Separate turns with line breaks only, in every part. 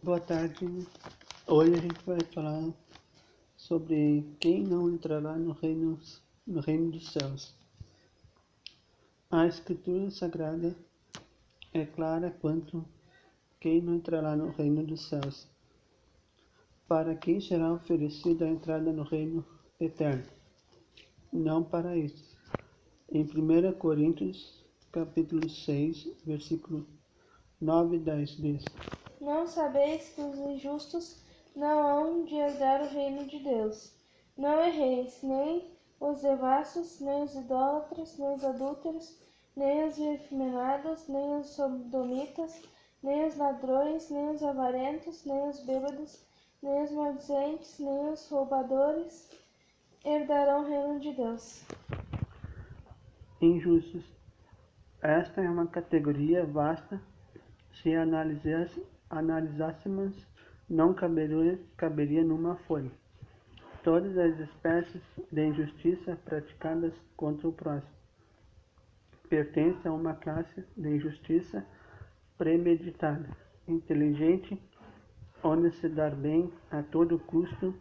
Boa tarde. Hoje a gente vai falar sobre quem não entrará no reino dos céus. A Escritura Sagrada é clara quanto quem não entrará no reino dos céus. Para quem será oferecida a entrada no reino eterno? Não para isso. Em 1 Coríntios, capítulo 6, versículo 9 e 10 diz:
Não sabeis que os injustos não hão de herdar o reino de Deus? Não erreis, nem os devassos, nem os idólatras, nem os adúlteros, nem os efeminados, nem os sodomitas, nem os ladrões, nem os avarentos, nem os bêbados, nem os maldizentes, nem os roubadores herdarão o reino de Deus.
Injustos. Esta é uma categoria vasta. Se analisássemos, não caberia numa folha. Todas as espécies de injustiça praticadas contra o próximo pertencem a uma classe de injustiça premeditada, inteligente, onde se dar bem a todo custo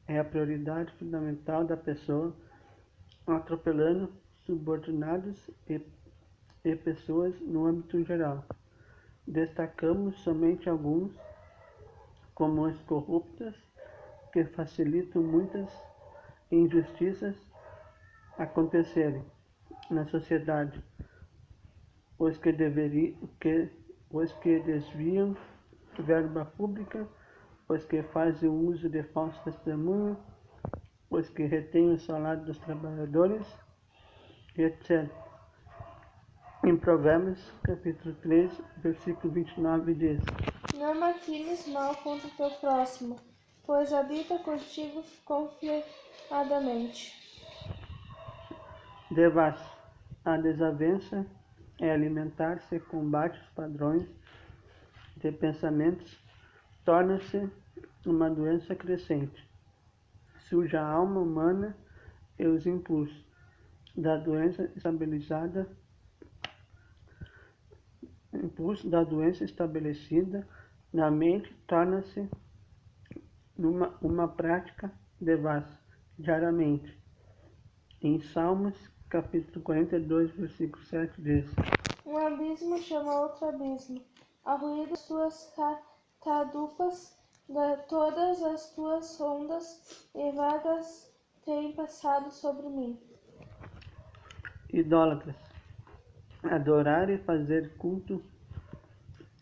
é a prioridade fundamental da pessoa, atropelando subordinados e pessoas no âmbito geral. Destacamos somente alguns, como os corruptos, que facilitam muitas injustiças acontecerem na sociedade, os que desviam verba pública, os que fazem uso de falso testemunho, os que retêm o salário dos trabalhadores, etc. Em Provérbios, capítulo 3, versículo 29 diz:
Não maquines mal contra o teu próximo, pois habita contigo confiadamente.
Devasso. A desavença é alimentar-se com baixos padrões de pensamentos, torna-se uma doença crescente. Suja a alma humana e os impulsos da doença estabelecida na mente torna-se uma prática devassa diariamente. Em Salmos, capítulo 42, versículo 7 diz:
Um abismo chama outro abismo. Ao ruído das tuas catadupas, todas as tuas ondas e vagas têm passado sobre mim.
Idólatras. Adorar e fazer culto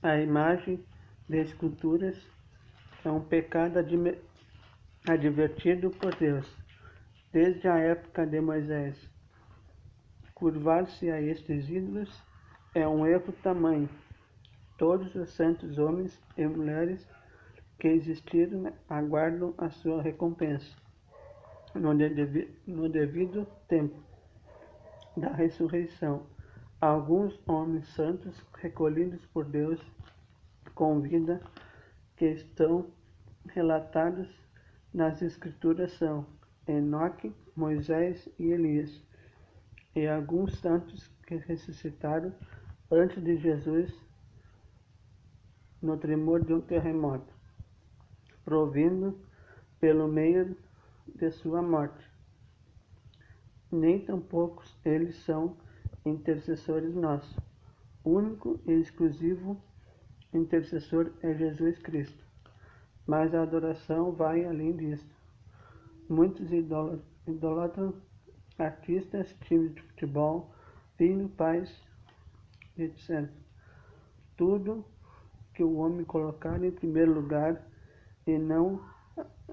à imagem de esculturas é um pecado advertido por Deus desde a época de Moisés. Curvar-se a estes ídolos é um erro tamanho. Todos os santos homens e mulheres que existiram aguardam a sua recompensa no devido tempo da ressurreição. Alguns homens santos recolhidos por Deus com vida que estão relatados nas Escrituras são Enoque, Moisés e Elias, e alguns santos que ressuscitaram antes de Jesus no tremor de um terremoto, provindo pelo meio de sua morte. Nem tampouco eles são intercessores nossos. O único e exclusivo intercessor é Jesus Cristo. Mas a adoração vai além disso. Muitos idolatram artistas, times de futebol, filhos, pais, etc. Tudo que o homem colocar em primeiro lugar e não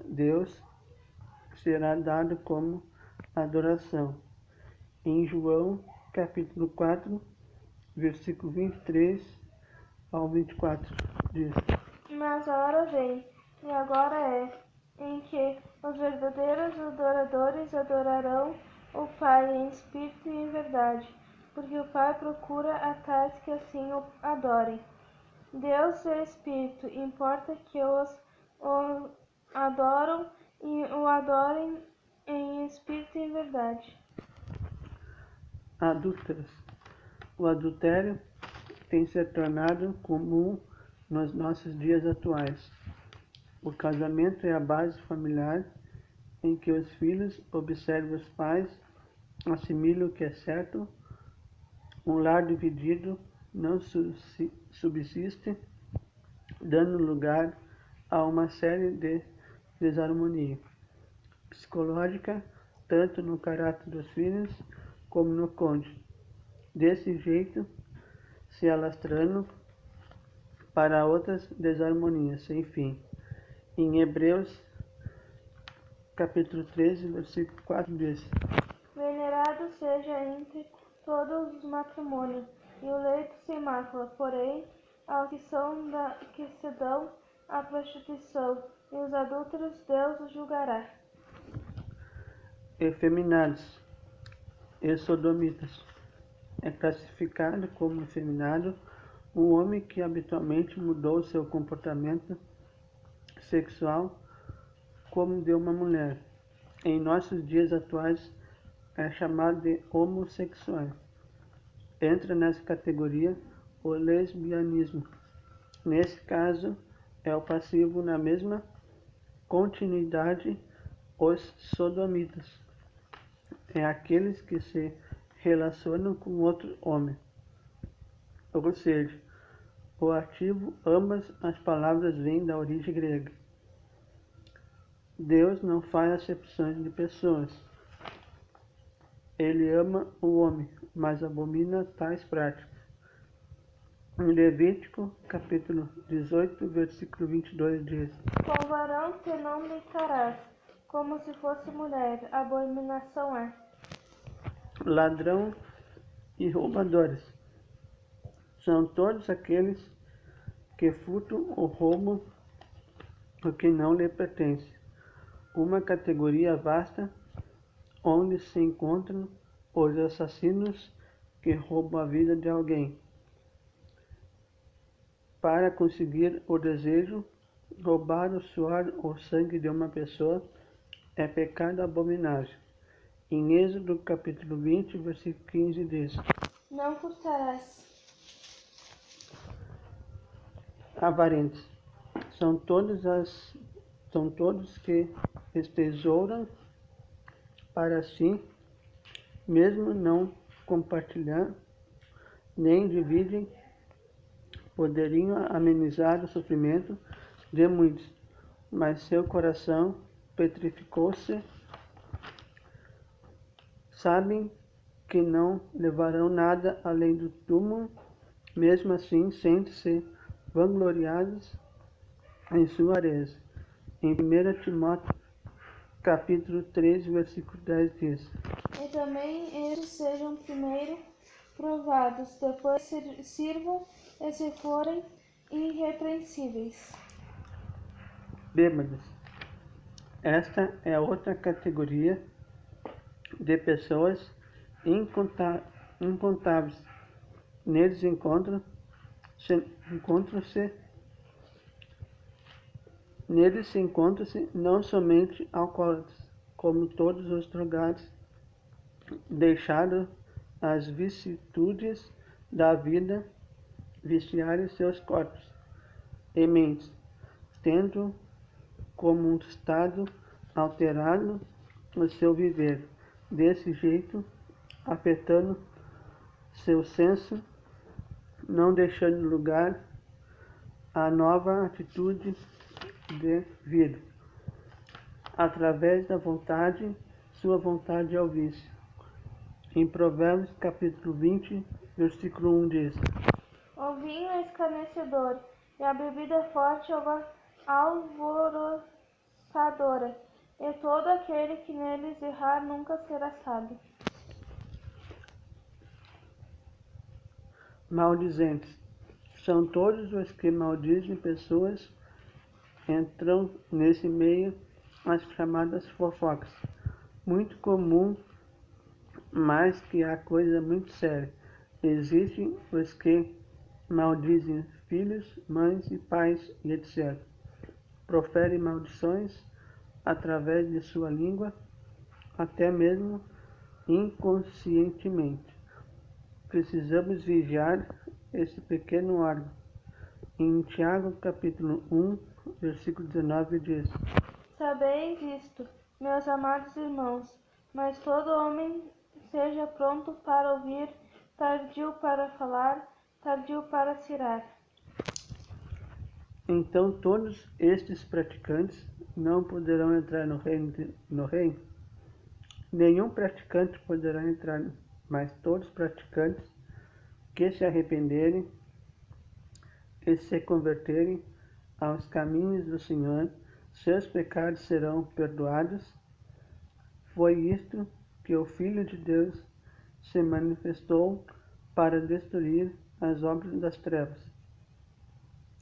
Deus será dado como adoração. Em João, capítulo 4, versículo 23 ao 24, diz:
Mas a hora vem, e agora é, em que os verdadeiros adoradores adorarão o Pai em espírito e em verdade, porque o Pai procura a tais que assim o adorem. Deus é espírito, importa que o adoram e o adorem em espírito e em verdade.
Adúlteros. O adultério tem se tornado comum nos nossos dias atuais. O casamento é a base familiar em que os filhos observam os pais, assimilam o que é certo. Um lar dividido não subsiste, dando lugar a uma série de desarmonia psicológica, tanto no caráter dos filhos como no cônjuge. Desse jeito, se alastrando para outras desarmonias sem fim. Em Hebreus, capítulo 13, versículo 4 diz:
Venerado seja entre todos os matrimônios, e o leito sem mácula, porém, aos que se dão à prostituição, e os adúlteros Deus os julgará.
Efeminados e sodomitas. É classificado como efeminado um homem que habitualmente mudou seu comportamento sexual como de uma mulher. Em nossos dias atuais é chamado de homossexual. Entra nessa categoria o lesbianismo. Nesse caso, é o passivo na mesma continuidade os sodomitas. É aqueles que se relacionam com outro homem. Ou seja, o ativo, ambas as palavras vêm da origem grega. Deus não faz acepções de pessoas. Ele ama o homem, mas abomina tais práticas. Em Levítico, capítulo 18, versículo 22 diz:
Com varão que não deitarás, como se fosse mulher, abominação é.
Ladrão e roubadores são todos aqueles que furtam ou roubam o que não lhe pertence. Uma categoria vasta onde se encontram os assassinos que roubam a vida de alguém para conseguir o desejo. Roubar o suor ou sangue de uma pessoa é pecado abominável. Em Êxodo capítulo 20, versículo 15 diz:
Não furtarás.
Avarentos são todos que estesouram para si, mesmo não compartilhar, nem dividem. Poderiam amenizar o sofrimento de muitos, mas seu coração petrificou-se. Sabem que não levarão nada além do túmulo, mesmo assim sentem-se vangloriados em sua avareza. Em 1 Timóteo, capítulo 13, versículo 10 diz:
E também eles sejam primeiro provados, depois sirvam e se forem irrepreensíveis.
Bêbados. Esta é outra categoria de pessoas incontáveis. Neles se encontram-se não somente alcoólatras, como todos os drogados, deixaram as vicissitudes da vida viciarem seus corpos e mentes, tendo como um estado alterado o seu viver, desse jeito afetando seu senso, não deixando lugar à nova atitude de vida, através da vontade, sua vontade ao vício. Em Provérbios capítulo 20, versículo 1 diz:
O vinho é escarnecedor, e a bebida forte alvoroçadora, e todo aquele que neles errar nunca será sábio.
Maldizentes são todos os que maldizem pessoas, entram nesse meio as chamadas fofocas, muito comum, mas que é coisa muito séria. Existem os que maldizem filhos, mães e pais e etc. Proferem maldições através de sua língua, até mesmo inconscientemente. Precisamos vigiar esse pequeno órgão. Em Tiago, capítulo 1, versículo 19, diz:
Sabeis isto, meus amados irmãos, mas todo homem seja pronto para ouvir, tardio para falar, tardio para se irar.
Então todos estes praticantes não poderão entrar no reino. Nenhum praticante poderá entrar, mas todos os praticantes que se arrependerem e se converterem aos caminhos do Senhor, seus pecados serão perdoados. Foi isto que o Filho de Deus se manifestou para destruir as obras das trevas.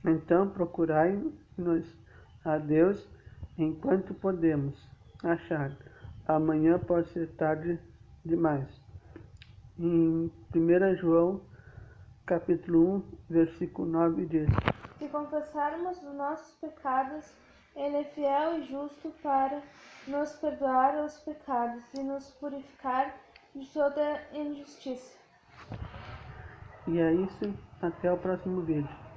Então procurai-nos a Deus enquanto podemos achar. Amanhã pode ser tarde demais. Em 1 João, capítulo 1, versículo 9 diz:
Se confessarmos os nossos pecados, Ele é fiel e justo para nos perdoar os pecados e nos purificar de toda injustiça.
E é isso, até o próximo vídeo.